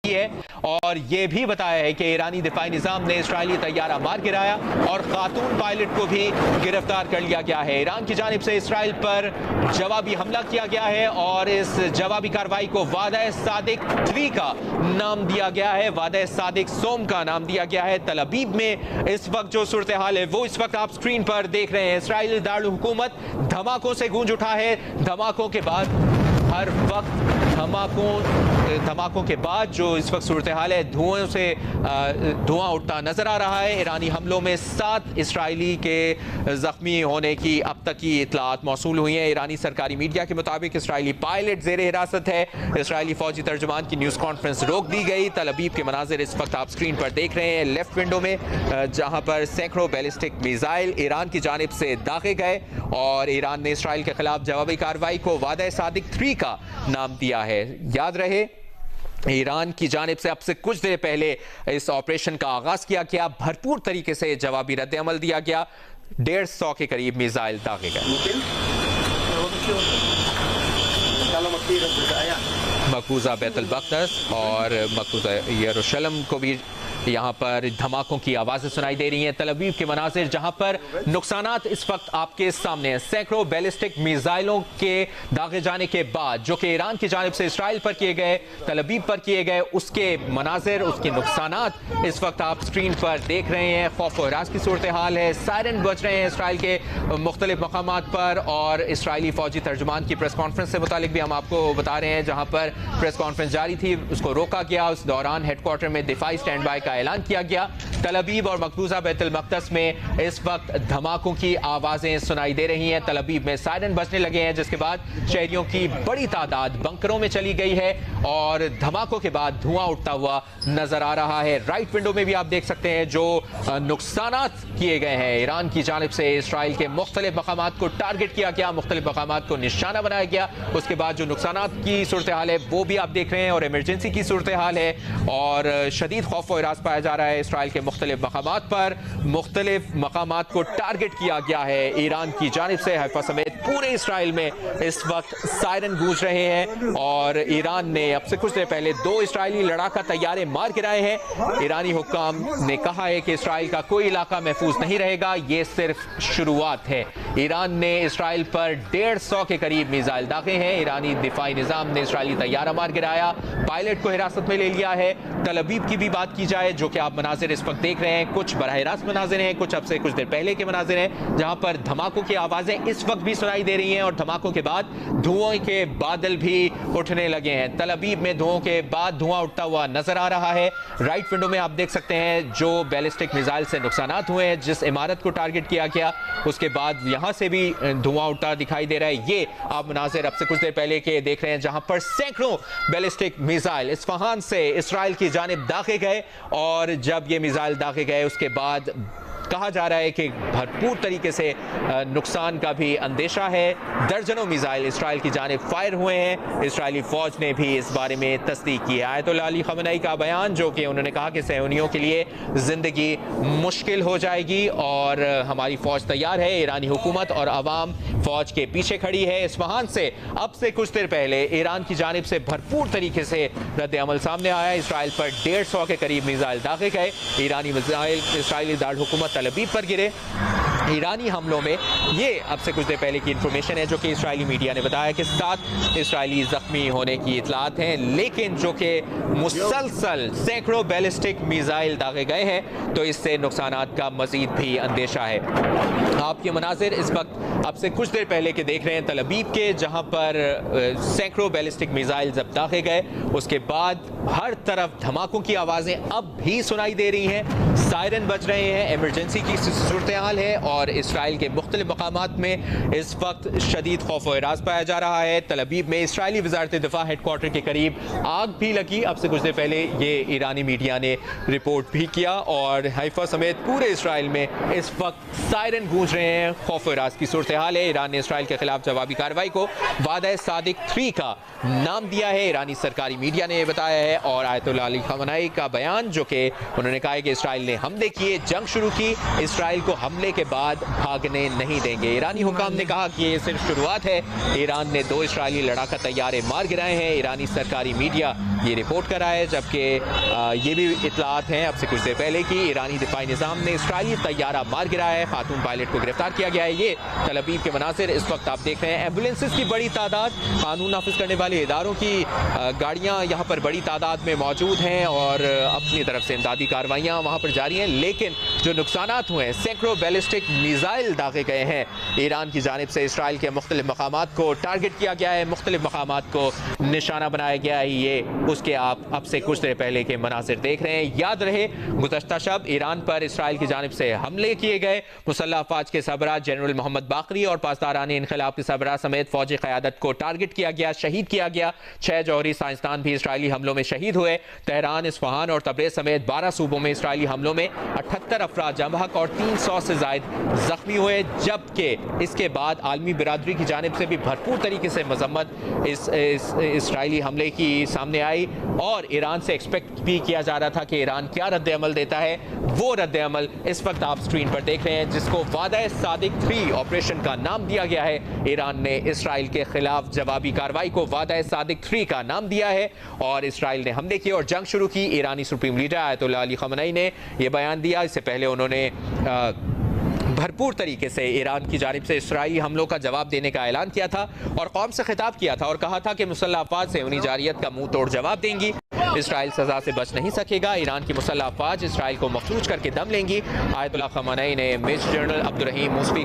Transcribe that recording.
है और ये भी बताया है कि ईरानी दिफाई निज़ाम ने इस्राएली तैयारा मार गिराया और खातून पायलट को भी गिरफ्तार कर लिया गया है। ईरान की जानिब से इसराइल पर जवाबी हमला किया गया है और इस जवाबी कार्रवाई को वादा सादिक 3 का नाम दिया गया है, वादा सादिक सोम का नाम दिया गया है। तल अबीब में इस वक्त जो सूरत हाल है वो इस वक्त आप स्क्रीन पर देख रहे हैं। इसराइली दारुल हुकूमत धमाकों से गूंज उठा है। धमाकों के बाद हर वक्त धमाकों के बाद जो इस वक्त सूरत हाल है, धुआं उठता नजर आ रहा है। ईरानी हमलों में 7 इसराइली के जख्मी होने की अब तक की इतलात मौसूल हुई हैं। ईरानी सरकारी मीडिया के मुताबिक इसराइली पायलट जेर हिरासत है। इसराइली फौजी तर्जुमान की न्यूज़ कॉन्फ्रेंस रोक दी गई। तल अबीब के मनाजिर इस वक्त आप स्क्रीन पर देख रहे हैं लेफ्ट विंडो में, जहां पर सैकड़ों बैलिस्टिक मिसाइल ईरान की जानिब से दागे गए और ईरान ने इसराइल के खिलाफ जवाबी कार्रवाई को वादा सादिक 3 का नाम दिया है। याद रहे, ईरान की जानिब से अब से कुछ देर पहले इस ऑपरेशन का आगाज किया गया, भरपूर तरीके से जवाबी रद्द अमल दिया गया। 150 के करीब मिसाइल दागे गए। मकबूजा बैतुल मक़दस और मकबूजा यरूशलेम को भी यहाँ पर धमाकों की आवाज़ें सुनाई दे रही हैं। तल अबीब के मनाजिर जहाँ पर नुकसानात इस वक्त आपके सामने हैं। सैकड़ों बैलिस्टिक मिसाइलों के दागे जाने के बाद जो कि ईरान की जानिब से इसराइल पर किए गए, तल अबीब पर किए गए, उसके मनाजिर, उसके नुकसानात इस वक्त आप स्क्रीन पर देख रहे हैं। खौफ और हरास की सूरत हाल है। सायरन बज रहे हैं इसराइल के मुख्तलिफ मकामात पर और इसराइली फौजी तर्जुमान की प्रेस कॉन्फ्रेंस से मुतालिक भी हम आपको बता रहे हैं। जहाँ पर प्रेस कॉन्फ्रेंस जारी थी उसको रोका गया। उस दौरान हेडक्वार्टर में दिफाई स्टैंड बाय का ऐलान किया गया। तल अबीब और मकबूजा बैतुल मक़दस में इस वक्त धमाकों की आवाजें सुनाई दे रही हैं। तल अबीब में सायरन बजने लगे हैं, जिसके बाद शहरियों की बड़ी तादाद बंकरों में चली गई है और धमाकों के बाद धुआं उठता हुआ नजर आ रहा है। राइट विंडो में भी आप देख सकते हैं जो नुकसानात किए गए हैं। ईरान की जानिब से इसराइल के मुख्तलिफ मकामात को टारगेट किया गया, मुख्तलिफ मकामात को निशाना बनाया गया। उसके बाद जो नुकसानात की सूरत हाल है वो भी आप देख रहे हैं और इमरजेंसी की सूरत हाल है और शदीद खौफ और हिरास पाया जा रहा है। इसराइल के मुख्तलिफ मकामात पर मुख्तलिफ मकामात को टारगेट किया गया है। ईरान की जानिब से हैफा समेत पूरे इसराइल में इस वक्त सायरन गूंज रहे हैं और ईरान ने अब से कुछ देर पहले 2 इसराइली लड़ाका तैयारे मार गिराए हैं। ईरानी हुक्काम ने कहा है कि इसराइल का कोई इलाका महफूज नहीं रहेगा, ये सिर्फ शुरुआत है। ईरान ने इसराइल पर 150 के करीब मिसाइल दागे हैं। ईरानी दिफाई निज़ाम ने इसराइली तैयारा मार गिराया, पायलट को हिरासत में ले लिया है। तल अबीब की भी बात की जाए जो कि आप मनाजिर इस वक्त देख रहे हैं, कुछ बराह रास्त मनाजिर हैं, कुछ अब से कुछ देर पहले के मनाजिर हैं, जहां पर धमाकों की आवाजें इस वक्त भी सुनाई दे रही हैं और धमाकों के बाद धुआं के बादल भी उठने लगे हैं। तल अबीब में धुआं के बाद धुआं उठता हुआ नजर आ रहा है। राइट विंडो में आप देख सकते हैं जो बैलिस्टिक मिसाइल से नुकसानात हुए हैं, जिस इमारत को टारगेट किया गया, उसके बाद यहां से भी धुआं उठता दिखाई दे रहा है। ये आप मनाजिर अब से कुछ देर पहले के देख रहे हैं जहां पर सैकड़ों बैलिस्टिक मिसाइल इस्फहान से इसराइल की जानिब दागे गए और जब ये मिसाइल दागे गए उसके बाद कहा जा रहा है कि भरपूर तरीके से नुकसान का भी अंदेशा है। दर्जनों मिसाइल इसराइल की जानिब फायर हुए हैं। इसराइली फौज ने भी इस बारे में तस्दीक की है। आयतुल्लाह अली खamenei का बयान जो कि उन्होंने कहा कि सहूनियों के लिए जिंदगी मुश्किल हो जाएगी और हमारी फौज तैयार है। ईरानी हुकूमत और अवाम फौज के पीछे खड़ी है। इस्फहान से अब से कुछ देर पहले ईरान की जानिब से भरपूर तरीके से रद्द अमल सामने आया। इसराइल पर 150 के करीब मिसाइल दागे गए। ईरानी मिसाइल इसराइली दारुल हुकूमत तल अबीब पर गिरे। ईरानी हमलों में ये अब से कुछ देर पहले की इंफॉर्मेशन है जो कि इसराइली मीडिया ने बताया कि 7 इसराइली जख्मी होने की इतलात हैं, लेकिन जो कि मुसलसल सैकड़ों बैलिस्टिक मिसाइल दागे गए हैं तो इससे नुकसानात का मजीद भी अंदेशा है। आपके मनाजिर इस वक्त अब से कुछ देर पहले के देख रहे हैं तल अबीब के, जहां पर सैकड़ों बैलिस्टिक मिसाइल जब दागे गए उसके बाद हर तरफ धमाकों की आवाज़ें अब भी सुनाई दे रही हैं। सायरन बज रहे हैं, इमरजेंसी की सूरत हाल है और इसराइल के मुख्तलिफ मकामात में इस वक्त शदीद खौफ और हिरास पाया जा रहा है। तल अबीब में इसराइली वज़ारत दिफा हेडक्वार्टर के करीब आग भी लगी। अब से कुछ देर पहले ये ईरानी मीडिया ने रिपोर्ट भी किया और हैफा समेत पूरे इसराइल में इस वक्त सायरन गूंज रहे हैं। खौफ और हिरास की सूरत हाल है। ईरान ने इसराइल के खिलाफ जवाबी कार्रवाई को वादा सादिक 3 का नाम दिया है, ईरानी सरकारी मीडिया ने बताया है। और आयतुल्लाह अली खamenei का बयान जो कि उन्होंने कहा है कि इसराइल ने हमले किए, जंग शुरू की। इसराइल को हमले के बाद बाद भागने नहीं देंगे। ईरानी हुकाम ने कहा कि ये सिर्फ शुरुआत है। ईरान ने 2 इजरायली लड़ाका तैयारे मार गिराए हैं। ईरानी सरकारी मीडिया ये रिपोर्ट कर रहा है, जबकि ये भी इतलात हैं अब से कुछ देर पहले कि ईरानी दिफाई निज़ाम ने इजरायली तैयारा मार गिराया है। खातून पायलट को गिरफ्तार किया गया है। ये तल अवीव के मनासिर इस वक्त आप देख रहे हैं। एम्बुलेंसेस की बड़ी तादाद, कानून नाफिज करने वाले इदारों की गाड़ियाँ यहाँ पर बड़ी तादाद में मौजूद हैं और अपनी तरफ से इमदादी कार्रवाइयाँ वहाँ पर जारी हैं। लेकिन जो नुकसानात हुए हैं, सैकड़ों बैलिस्टिक मिसाइल दागे गए हैं ईरान की जानिब से। इसराइल के मुख्तलिफ मकामात को टारगेट किया गया है, मुख्तलिफ मकामात को निशाना बनाया गया है। ये उसके आप अब से कुछ देर पहले के मनासिर देख रहे हैं। याद रहे गुज़श्ता शब ईरान पर इसराइल की जानिब से हमले किए गए। मुसल्लह अफवाज के सरबराह जनरल मोहम्मद बाकरी और पासदारान इनक़िलाब के सरबराह समेत फौजी क़यादत को टारगेट किया गया, शहीद किया गया। 6 जौहरी साइंसदान भी इसराइली हमलों में शहीद हुए। तेहरान, इस्फहान और तब्रेज़ समेत 12 सूबों में इसराइली हमलों में 78 अफराद जम हक और 300 से ज़ायद जख्मी हुए। जबकि इसके बाद आलमी बिरादरी की जानिब से भी भरपूर तरीके से मजम्मत इस इसराइली हमले की सामने आई और ईरान से एक्सपेक्ट भी किया जा रहा था कि ईरान क्या रद्द अमल देता है। वो रद्द अमल इस वक्त आप स्क्रीन पर देख रहे हैं, जिसको वादा सादिक 3 ऑपरेशन का नाम दिया गया है। ईरान ने इसराइल के खिलाफ जवाबी कार्रवाई को वादा सादिक 3 का नाम दिया है और इसराइल ने हमले किए और जंग शुरू की। ईरानी सुप्रीम लीडर आयतुल्लाह अली खamenei ने यह बयान दिया। इससे पहले उन्होंने भरपूर तरीके से ईरान की जानिब से इसराइली हमलों का जवाब देने का ऐलान किया था और कौम से खिताब किया था और कहा था कि मुसल्लह अफवाज से उन्हीं जारियत का मुंह तोड़ जवाब देंगी। इसराइल सजा से बच नहीं सकेगा। ईरान की मुसल्लह अफवाज इसराइल को मफलूज करके दम लेंगी। आयतुल्लाह खamenei ने मेजर जनरल अब्दुर्रहीम मूसवी